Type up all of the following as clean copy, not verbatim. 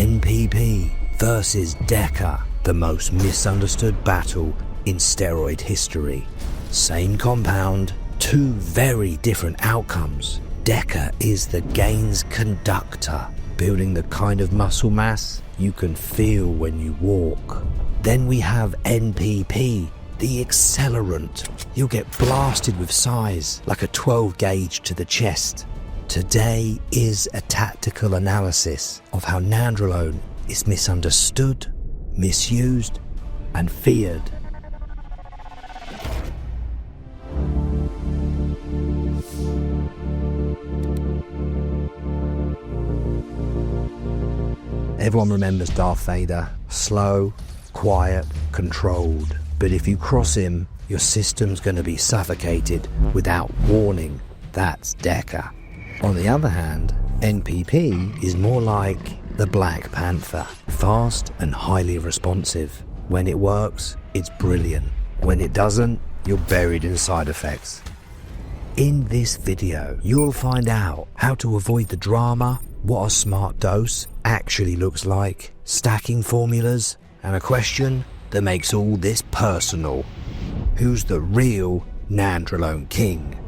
NPP versus Deca, the most misunderstood battle in steroid history. Same compound, two very different outcomes. Deca is the gains conductor, building the kind of muscle mass you can feel when you walk. Then we have NPP, the accelerant. You'll get blasted with size, like a 12 gauge to the chest. Today is a tactical analysis of how nandrolone is misunderstood, misused, and feared. Everyone remembers Darth Vader, slow, quiet, controlled. But if you cross him, your system's going to be suffocated without warning. That's Deca. On the other hand, NPP is more like the Black Panther, fast and highly responsive. When it works, it's brilliant. When it doesn't, you're buried in side effects. In this video, you'll find out how to avoid the drama, what a smart dose actually looks like, stacking formulas, and a question that makes all this personal. Who's the real nandrolone king?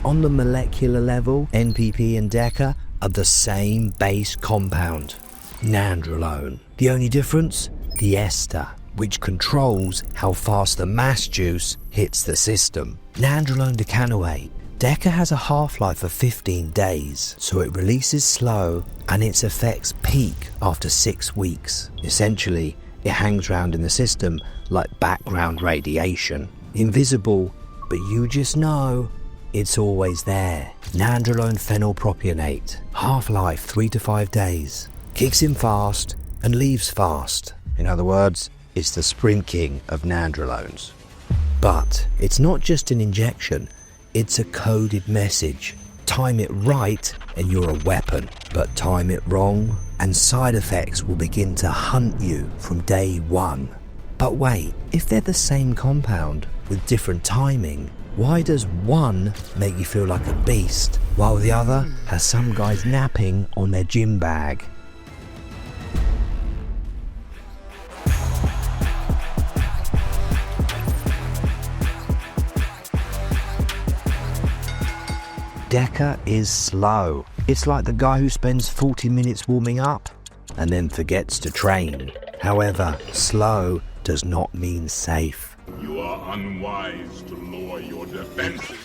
On the molecular level, NPP and Deca are the same base compound, nandrolone. The only difference? The ester, which controls how fast the mass juice hits the system. Nandrolone decanoate. Deca has a half-life of 15 days, so it releases slow and its effects peak after 6 weeks. Essentially, it hangs around in the system like background radiation. Invisible, but you just know it's always there. Nandrolone phenylpropionate. Half-life 3 to 5 days. Kicks in fast and leaves fast. In other words, it's the sprint king of nandrolones. But it's not just an injection, it's a coded message. Time it right and you're a weapon, but time it wrong and side effects will begin to hunt you from day one. But wait, if they're the same compound with different timing, why does one make you feel like a beast while the other has some guys napping on their gym bag? Deca is slow. It's like the guy who spends 40 minutes warming up and then forgets to train. However, slow does not mean safe. You are unwise to lower your defenses.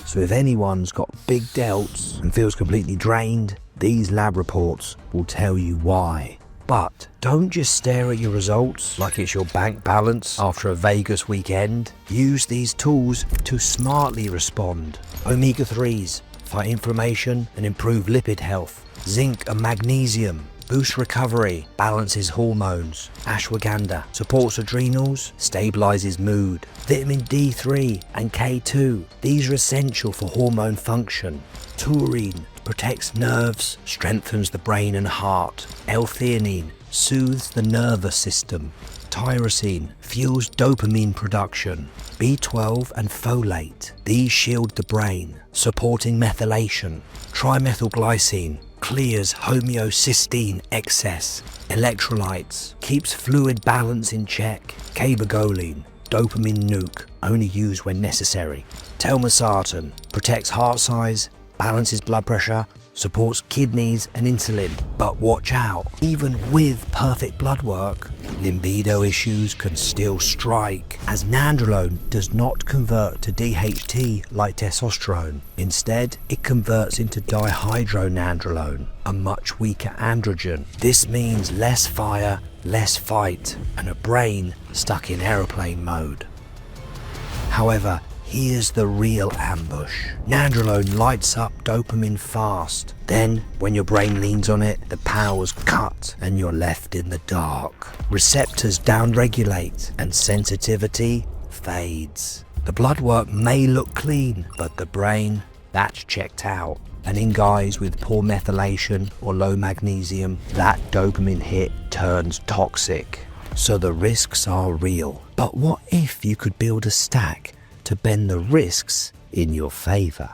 So if anyone's got big delts and feels completely drained, these lab reports will tell you why. But don't just stare at your results like it's your bank balance after a Vegas weekend. Use these tools to smartly respond. Omega-3s fight inflammation and improve lipid health. Zinc and magnesium boost recovery, balances hormones. Ashwagandha supports adrenals, stabilizes mood. Vitamin D3 and K2, these are essential for hormone function. Taurine protects nerves, strengthens the brain and heart. L-theanine soothes the nervous system. Tyrosine fuels dopamine production. B12 and folate, these shield the brain, supporting methylation. Trimethylglycine clears homeocysteine excess. Electrolytes keeps fluid balance in check. Cabergoline, dopamine nuke, only used when necessary. Telmisartan protects heart size, balances blood pressure, supports kidneys and insulin. But watch out, even with perfect blood work, libido issues can still strike, as nandrolone does not convert to DHT like testosterone. Instead, it converts into dihydronandrolone, a much weaker androgen. This means less fire, less fight, and a brain stuck in aeroplane mode. However, here's the real ambush. Nandrolone lights up dopamine fast. Then, when your brain leans on it, the power's cut and you're left in the dark. Receptors downregulate and sensitivity fades. The blood work may look clean, but the brain, that's checked out. And in guys with poor methylation or low magnesium, that dopamine hit turns toxic. So the risks are real. But what if you could build a stack to bend the risks in your favor?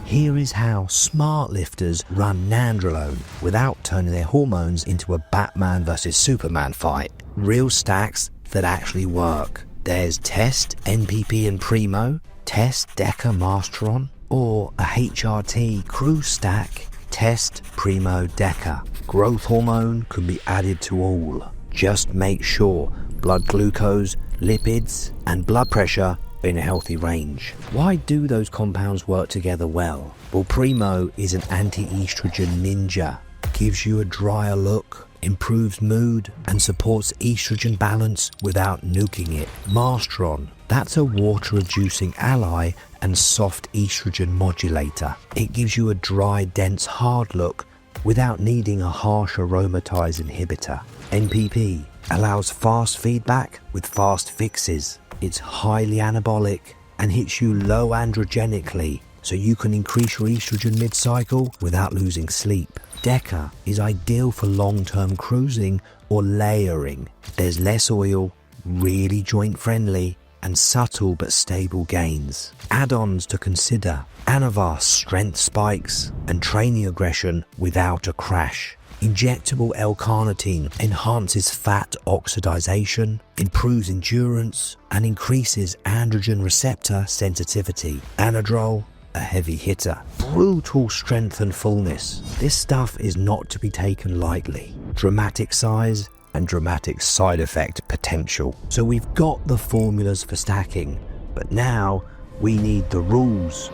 Here is how smart lifters run Nandrolone without turning their hormones into a Batman versus Superman fight. Real stacks that actually work. There's Test, NPP and Primo, Test, Deca, Masteron, or a HRT Cruise stack, Test, Primo, Deca. Growth hormone can be added to all. Just make sure blood glucose, lipids, and blood pressure in a healthy range. Why do those compounds work together well? Well, Primo is an anti-estrogen ninja. Gives you a drier look, improves mood, and supports estrogen balance without nuking it. Masteron, that's a water-reducing ally and soft estrogen modulator. It gives you a dry, dense, hard look without needing a harsh aromatase inhibitor. NPP allows fast feedback with fast fixes. It's highly anabolic and hits you low androgenically, so you can increase your estrogen mid-cycle without losing sleep. Deca is ideal for long-term cruising or layering. There's less oil, really joint-friendly, and subtle but stable gains. Add-ons to consider: Anavast strength spikes and training aggression without a crash. Injectable L-carnitine enhances fat oxidization, improves endurance, and increases androgen receptor sensitivity. Anadrol, a heavy hitter. Brutal strength and fullness. This stuff is not to be taken lightly. Dramatic size and dramatic side effect potential. So we've got the formulas for stacking, but now we need the rules.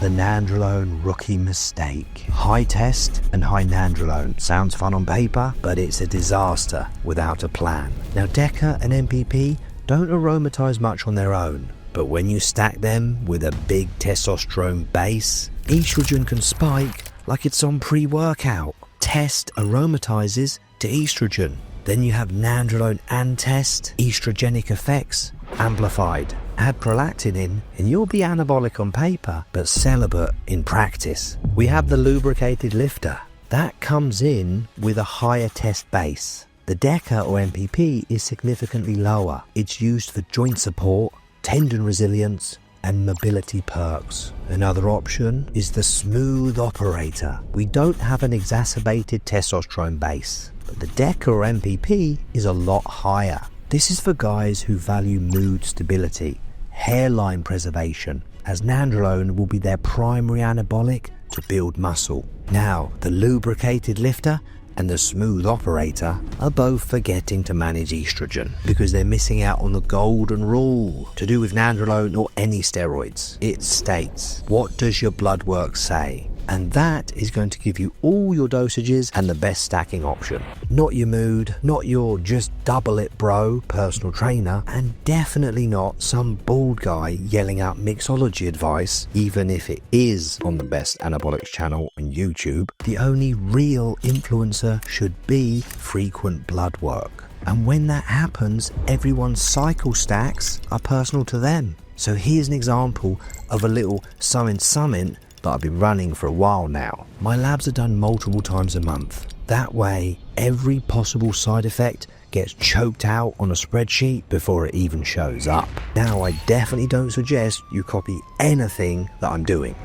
The Nandrolone rookie mistake. High Test and high Nandrolone. Sounds fun on paper, but it's a disaster without a plan. Now Deca and NPP don't aromatize much on their own, but when you stack them with a big testosterone base, estrogen can spike like it's on pre-workout. Test aromatizes to estrogen. Then you have Nandrolone and Test, estrogenic effects amplified. Add prolactin in and you'll be anabolic on paper, but celibate in practice. We have the lubricated lifter. That comes in with a higher Test base. The Deca or NPP is significantly lower. It's used for joint support, tendon resilience, and mobility perks. Another option is the smooth operator. We don't have an exacerbated testosterone base, but the Deca or NPP is a lot higher. This is for guys who value mood stability, hairline preservation, as Nandrolone will be their primary anabolic to build muscle. Now, the lubricated lifter and the smooth operator are both forgetting to manage estrogen because they're missing out on the golden rule to do with Nandrolone or any steroids. It states, what does your blood work say? And that is going to give you all your dosages and the best stacking option. Not your mood, not your just double it bro personal trainer, and definitely not some bald guy yelling out mixology advice, even if it is on the best anabolics channel on YouTube. The only real influencer should be frequent blood work. And when that happens, everyone's cycle stacks are personal to them. So here's an example of a little something that I've been running for a while now. My labs are done multiple times a month. That way, every possible side effect gets choked out on a spreadsheet before it even shows up. Now, I definitely don't suggest you copy anything that I'm doing.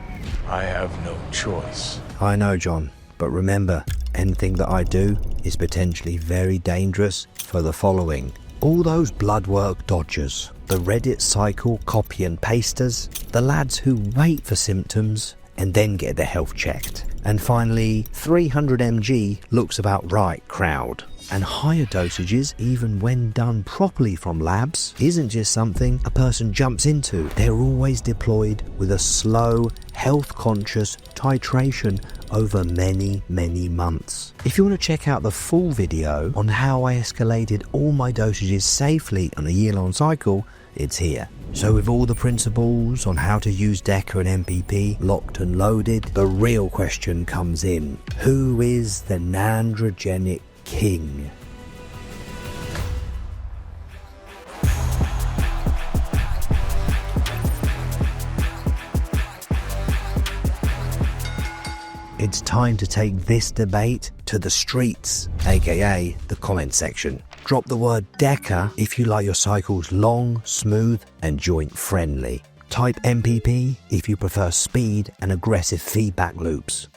I have no choice. I know, John, but remember, anything that I do is potentially very dangerous for the following. All those blood work dodgers, the Reddit cycle copy and pasters, the lads who wait for symptoms and then get their health checked. And finally, 300 mg looks about right crowd. And higher dosages, even when done properly from labs, isn't just something a person jumps into. They're always deployed with a slow, health-conscious titration over many, many months. If you want to check out the full video on how I escalated all my dosages safely on a year-long cycle, it's here. So with all the principles on how to use Deca and NPP locked and loaded, the real question question comes in. Who is the nandrogenic king? It's time to take this debate to the streets, aka the comment section. Drop the word Deca if you like your cycles long, smooth and joint friendly. Type NPP if you prefer speed and aggressive feedback loops.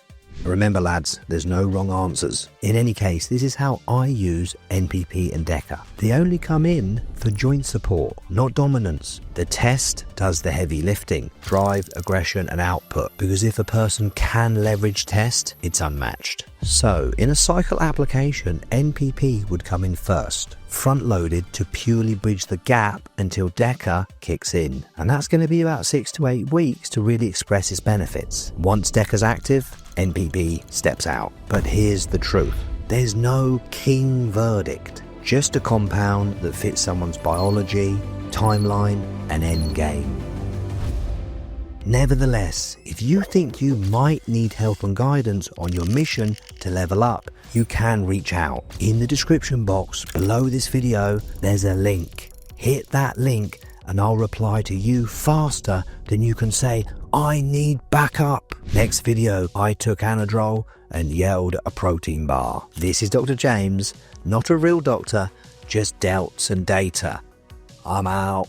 Remember lads, there's no wrong answers. In any case, this is how I use NPP and Deca. They only come in for joint support, not dominance. The test does the heavy lifting, drive, aggression and output, because if a person can leverage test, it's unmatched. So, in a cycle application, NPP would come in first, front-loaded to purely bridge the gap until Deca kicks in. And that's going to be about 6 to 8 weeks to really express its benefits. Once Deca's active, NPP steps out. But here's the truth. There's no king verdict, just a compound that fits someone's biology, timeline and end game. Nevertheless, if you think you might need help and guidance on your mission to level up, you can reach out. In the description box below this video, there's a link. Hit that link and I'll reply to you faster than you can say, I need backup. Next video, I took Anadrol and yelled at a protein bar. This is Dr. James, not a real doctor, just doubts and data. I'm out.